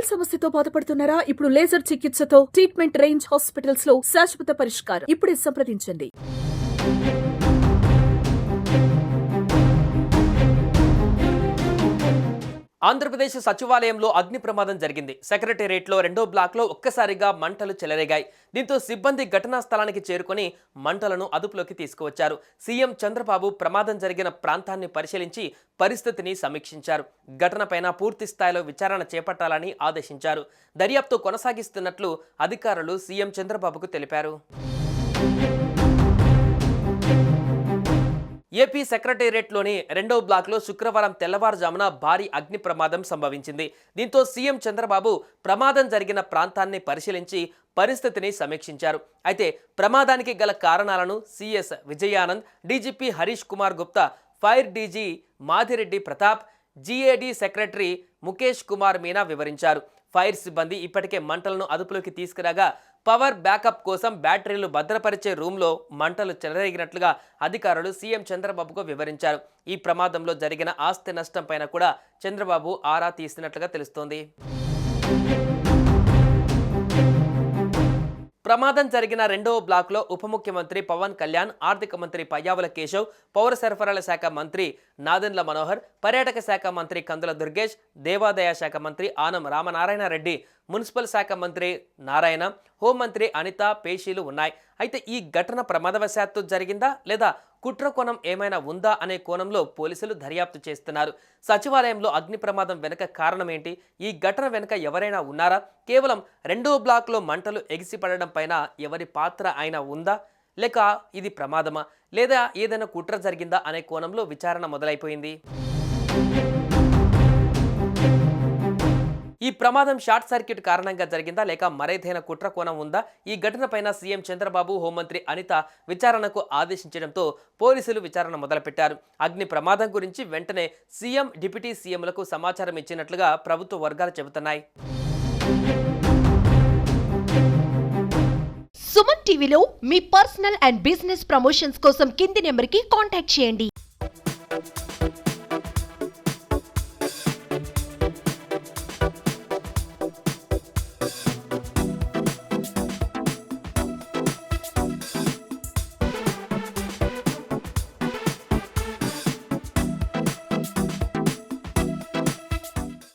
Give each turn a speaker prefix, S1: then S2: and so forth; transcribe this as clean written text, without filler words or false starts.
S1: వేల్ సమస్యతో బాధపడుతున్నారా? ఇప్పుడు లేజర్ చికిత్సతో ట్రీట్మెంట్ రేంజ్ హాస్పిటల్స్ లో శాశ్వత పరిష్కారం. ఇప్పుడే సంప్రదించండి.
S2: ఆంధ్రప్రదేశ్ సచివాలయంలో అగ్ని ప్రమాదం జరిగింది. సెక్రటేరియట్లో 2వ బ్లాక్లో ఒక్కసారిగా మంటలు చెలరేగాయి. దీంతో సిబ్బంది ఘటనా స్థలానికి చేరుకొని మంటలను అదుపులోకి తీసుకువచ్చారు. సీఎం చంద్రబాబు ప్రమాదం జరిగిన ప్రాంతాన్ని పరిశీలించి పరిస్థితిని సమీక్షించారు. ఘటనపైన పూర్తి స్థాయిలో విచారణ చేపట్టాలని ఆదేశించారు. దర్యాప్తు కొనసాగిస్తున్నట్లు అధికారులు సీఎం చంద్రబాబుకు తెలిపారు. ఏపీ సెక్రటేరియట్లోని 2వ బ్లాక్లో శుక్రవారం తెల్లవారుజామున భారీ అగ్ని ప్రమాదం సంభవించింది. దీంతో సీఎం చంద్రబాబు ప్రమాదం జరిగిన ప్రాంతాన్ని పరిశీలించి పరిస్థితిని సమీక్షించారు. అయితే ప్రమాదానికి గల కారణాలను CS Vijayanand, DGP Harish Kumar Gupta, fire DG Madhireddy Pratap, GAD secretary Mukesh Kumar Meena వివరించారు. ఫైర్ సిబ్బంది ఇప్పటికే మంటలను అదుపులోకి తీసుకురాగా పవర్ బ్యాకప్ కోసం బ్యాటరీలు భద్రపరిచే రూమ్లో మంటలు చెలరేగినట్లుగా అధికారులు సీఎం చంద్రబాబుకు వివరించారు. ఈ ప్రమాదంలో జరిగిన ఆస్తి నష్టం పైన కూడా చంద్రబాబు ఆరా తీసినట్లుగా తెలుస్తోంది. ప్రమాదం జరిగిన 2వ బ్లాక్లో ఉప ముఖ్యమంత్రి పవన్ కళ్యాణ్, ఆర్థిక మంత్రి పయ్యావుల కేశవ్, పౌర సరఫరాల శాఖ మంత్రి నాదెండ్ల మనోహర్, పర్యాటక శాఖ మంత్రి కందుల దుర్గేష్, దేవాదాయ శాఖ మంత్రి ఆనం రామనారాయణ రెడ్డి, మున్సిపల్ శాఖ మంత్రి నారాయణ, హోంమంత్రి అనిత పేషీలు ఉన్నాయి. అయితే ఈ ఘటన ప్రమాదవశాత్తు జరిగిందా లేదా కుట్ర కోణం ఏమైనా ఉందా అనే కోణంలో పోలీసులు దర్యాప్తు చేస్తున్నారు. సచివాలయంలో అగ్ని ప్రమాదం వెనుక కారణం ఏంటి? ఈ ఘటన వెనుక ఎవరైనా ఉన్నారా? కేవలం 2వ బ్లాక్లో మంటలు ఎగిసిపడడం పైన ఎవరి పాత్ర అయినా ఉందా? లేక ఇది ప్రమాదమా? లేదా ఏదైనా కుట్ర జరిగిందా అనే కోణంలో విచారణ మొదలైపోయింది. ఈ ప్రమాదం షార్ట్ సర్క్యూట్ కారణంగా జరిగిందా లేక మరేదైనా కుట్ర కోణం ఉందా? ఈ ఘటనపైన సీఎం చంద్రబాబు, హోంమంత్రి అనిత విచారణకు ఆదేశించడంతో పోలీసులు విచారణ మొదలుపెట్టారు. అగ్ని ప్రమాదం గురించి వెంటనే సీఎం, డిప్యూటీ సీఎంలకు సమాచారం ఇచ్చినట్లుగా ప్రభుత్వ వర్గాలు చెబుతున్నాయి.
S3: సుమన్ టీవీలో మీ పర్సనల్ అండ్ బిజినెస్ ప్రమోషన్స్ కోసం కింది నెంబర్కి కాంటాక్ట్ చేయండి.